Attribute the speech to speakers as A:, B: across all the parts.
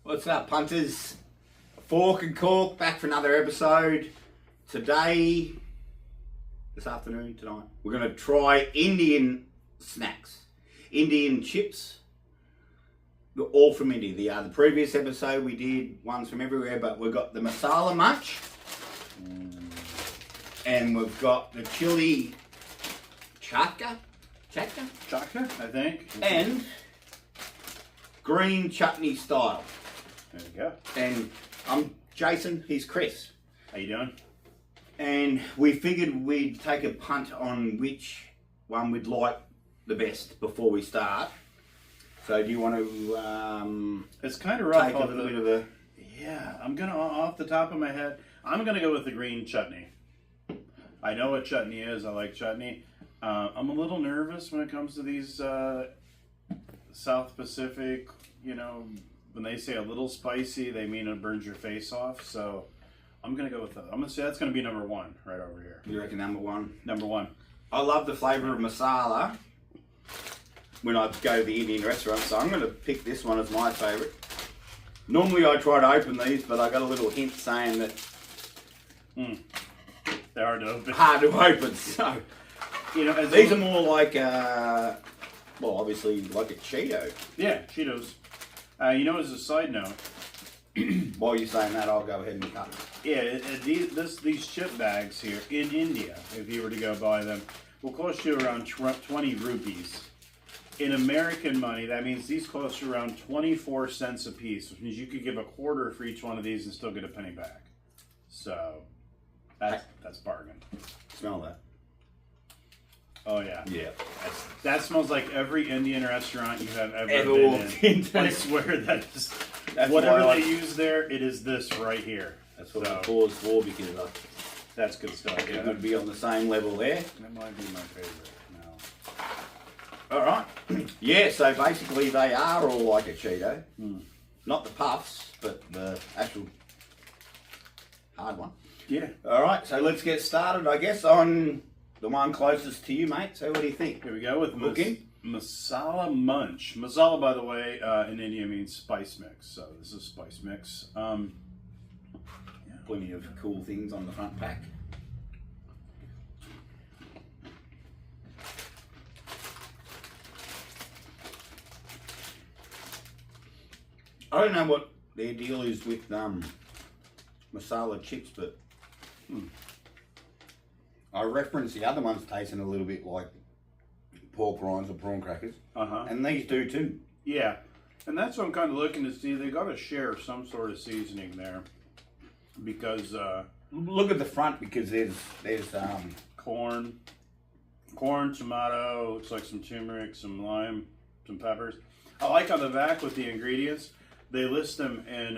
A: What's up, punters? Fork and Cork back for another episode. Today, this afternoon, tonight, we're going to try Indian snacks. Indian chips. They're all from India. The previous episode we did ones from everywhere, but we've got the masala munch. And we've got the chili chatka,
B: I think.
A: and green chutney style.
B: There you go.
A: And I'm Jason, he's Chris.
B: How you doing?
A: And we figured we'd take a punt on which one we'd like the best before we start. So do you want to
B: It's kind of rough.
A: take a bit of a...
B: Yeah, I'm gonna off the top of my head. I'm gonna go with the green chutney. I know what chutney is. I like chutney. I'm a little nervous when it comes to these South Pacific. You know, when they say a little spicy, they mean it burns your face off. So I'm gonna go with that. I'm gonna say that's gonna be number one right over here.
A: You reckon number one?
B: Number one.
A: I love the flavour of masala when I go to the Indian restaurant, so I'm going to pick this one as my favourite. Normally I try to open these, but I got a little hint saying that
B: They're hard to open.
A: hard to open. So
B: You know, as
A: these are more like, well, obviously like a Cheeto.
B: Yeah, Cheetos. You know, as a side note,
A: While you're saying that, I'll go ahead and cut.
B: yeah, these chip bags here in India, if you were to go buy them, will cost you around 20 rupees. In American money, that means these cost you around 24 cents a piece, which means you could give a quarter for each one of these and still get a penny back. So, that's bargain.
A: Smell that.
B: Oh yeah.
A: Yeah.
B: That smells like every Indian restaurant you have ever
A: Ever
B: been
A: walked
B: in.
A: into.
B: I swear that's
A: That's
B: whatever
A: why I
B: they
A: like-
B: use there. It is this right here.
A: That's what
B: So,
A: I pause for, because
B: that's good stuff.
A: it
B: Yeah,
A: would be on the same level there.
B: that might be my favorite. No.
A: All right. Yeah, so basically they are all like a Cheeto. Not the puffs, but the actual hard one.
B: Yeah.
A: All right, so let's get started, I guess, on the one closest to you, mate. So what do you think?
B: Here we go with
A: Cooking?
B: masala munch. Masala, by the way, in India means spice mix. So this is spice mix.
A: Plenty of cool things on the front pack. I don't know what their deal is with masala chips, but I reference the other ones tasting a little bit like pork rinds or prawn crackers, and these do too.
B: Yeah, and that's what I'm kind of looking to see. They got to share some sort of seasoning there, because
A: Look at the front, because there's
B: corn, tomato, looks like some turmeric, some lime, some peppers. I like on the back with the ingredients, they list them in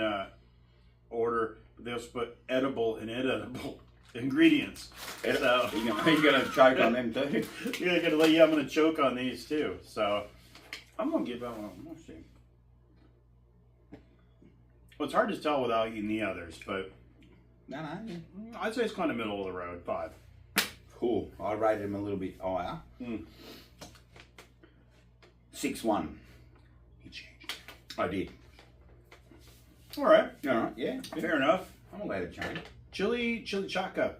B: order. They also put edible and inedible ingredients. So
A: you're gonna choke on them too.
B: yeah, I'm gonna choke on these too. So I'm gonna give that one. Let's see. Well, it's hard to tell without eating the others, but
A: No.
B: I'd say it's kind of middle of the road. 5.
A: Cool. I rated them a little bit higher. 6-1.
B: You changed.
A: I did.
B: All right.
A: All right. Yeah.
B: Fair enough.
A: I'm allowed to change.
B: Chili chatka.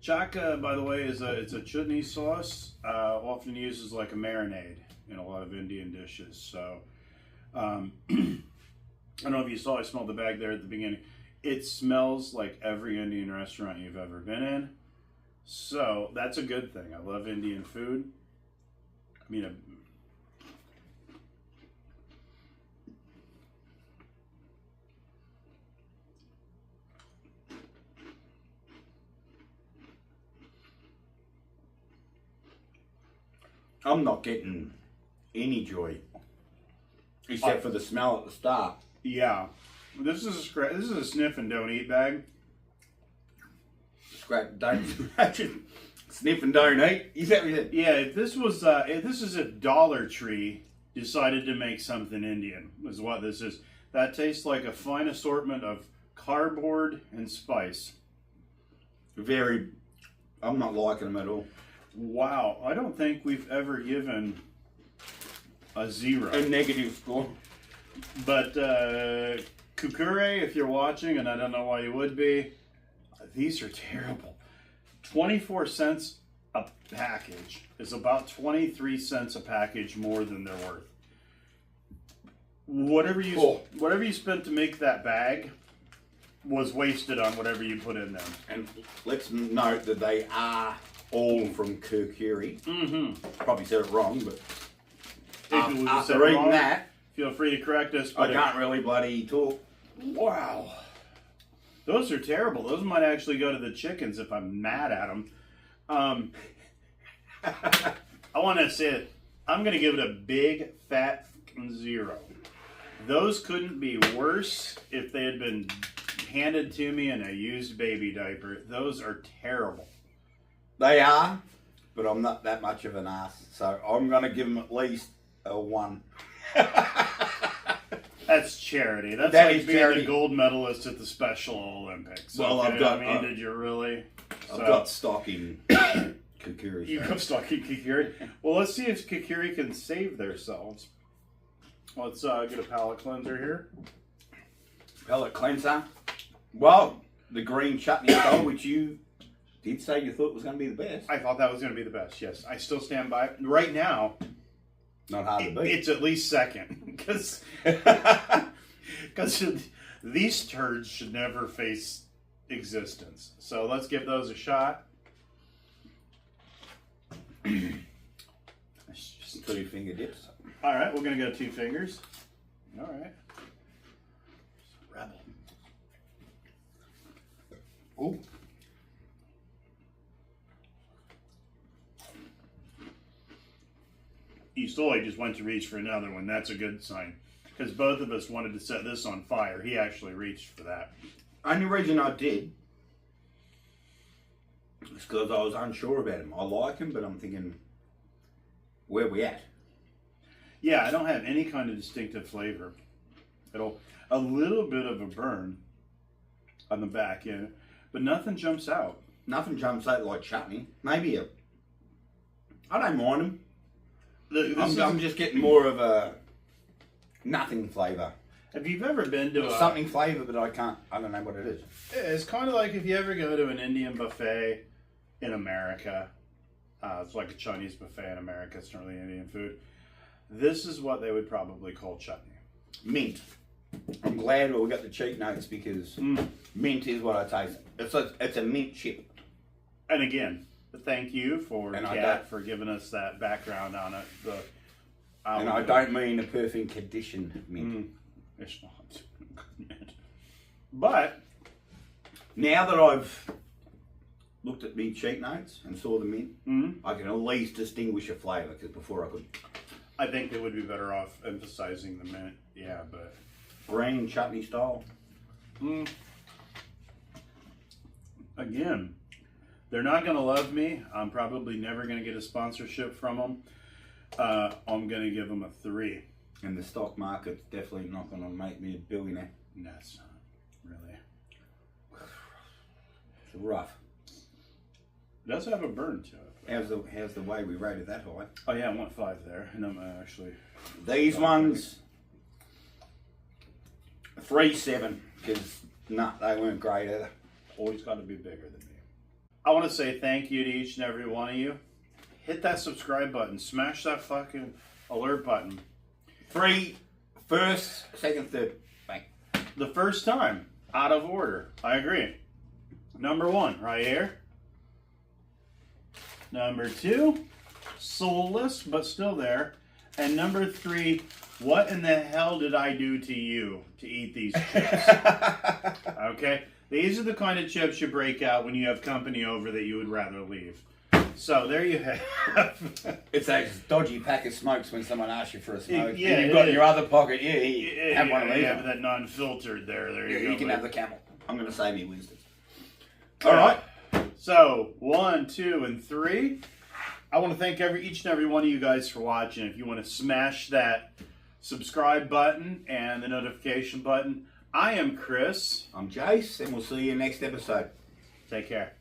B: Chatka, by the way, it's a chutney sauce, often used as like a marinade in a lot of Indian dishes. So, I don't know if you saw, I smelled the bag there at the beginning. It smells like every Indian restaurant you've ever been in. So that's a good thing. I love Indian food. I mean,
A: I'm not getting any joy, except for the smell at the start.
B: yeah. This is a sniff and don't eat bag.
A: Don't scratch it. Sniff and don't eat. Is that what you said?
B: Yeah, if this is a Dollar Tree decided to make something Indian, is what this is. That tastes like a fine assortment of cardboard and spice.
A: I'm not liking them at all.
B: Wow, I don't think we've ever given a 0.
A: A negative score.
B: But Kukure, if you're watching, and I don't know why you would be, these are terrible. 24 cents a package is about 23 cents a package more than they're worth. Whatever you spent to make that bag was wasted on whatever you put in them.
A: And let's note that they are all from Kurkure.
B: Mm-hmm.
A: Probably said it wrong, but
B: after
A: reading that,
B: feel free to correct us.
A: I can't really bloody talk.
B: Wow. Those are terrible. Those might actually go to the chickens if I'm mad at them. I want to say it. I'm going to give it a big fat 0. Those couldn't be worse if they had been handed to me in a used baby diaper. Those are terrible.
A: They are, but I'm not that much of an ass, so I'm going to give them at least a 1.
B: That's charity. That's
A: that
B: like
A: is
B: being
A: charity.
B: the gold medalist at the Special Olympics.
A: Well,
B: okay?
A: I've got.
B: I mean, did you really?
A: I've got stock in Kukure.
B: You got stock in Kukure. Well, let's see if Kukure can save themselves. Let's get a palate cleanser here.
A: Pellet cleanser. Well, the green chutney style, which you did say you thought was going to be the best.
B: I thought that was going to be the best. Yes, I still stand by it. Right now,
A: Not hard to beat.
B: it's at least second because these turds should never face existence. So let's give those a shot.
A: It's just 2 finger dips.
B: All right, we're going to go 2 fingers. All right. Rebel.
A: Ooh.
B: You slowly just went to reach for another one. That's a good sign. Because both of us wanted to set this on fire. He actually reached for that.
A: Only reason I did is because I was unsure about him. I like him, but I'm thinking, where we at?
B: Yeah, I don't have any kind of distinctive flavor. A little bit of a burn on the back end, but nothing jumps out.
A: Nothing jumps out like chutney. Maybe I don't mind them. I'm just getting more of a nothing flavour.
B: If you've ever been to
A: Something flavour, but I don't know what it is.
B: It's kind of like if you ever go to an Indian buffet in America. It's like a Chinese buffet in America. It's not really Indian food. This is what they would probably call chutney.
A: Mint. I'm glad we got the cheat notes because mint is what I taste. It's a mint chip.
B: And again, thank you for
A: And
B: Kat for giving us that background on it.
A: I don't mean a perfect condition mint.
B: It's not. But
A: now that I've looked at me cheat notes and saw the mint, I can at least distinguish a flavour because before I could.
B: I think they would be better off emphasizing the mint. Yeah, but
A: green chutney style.
B: Again, they're not going to love me. I'm probably never going to get a sponsorship from them. I'm going to give them a 3.
A: And the stock market's definitely not going to make me a billionaire.
B: No, it's not. Really.
A: It's rough.
B: It does have a burn to it.
A: How's the way we rated that high?
B: Oh yeah, I want 5 there. And I'm actually...
A: These ones... 3-7. Because, they weren't great either.
B: Always got to be bigger than me. I want to say thank you to each and every one of you. Hit that subscribe button. Smash that fucking alert button.
A: 3, first, second, third. Bang.
B: The first time. Out of order. I agree. Number 1, right here. Number 2, soulless, but still there. And number 3, what in the hell did I do to you to eat these chips? Okay? These are the kind of chips you break out when you have company over that you would rather leave. So there you have.
A: It's a dodgy pack of smokes when someone asks you for a smoke.
B: Yeah,
A: you've got in your other pocket. Yeah, have one of these.
B: Have that non-filtered there. There you go.
A: You can have the Camel. I'm going to save me Winston's.
B: All right. So 1, 2, and 3. I want to thank each and every one of you guys for watching. If you want to smash that subscribe button and the notification button. I am Chris.
A: I'm Jace, and we'll see you next episode.
B: Take care.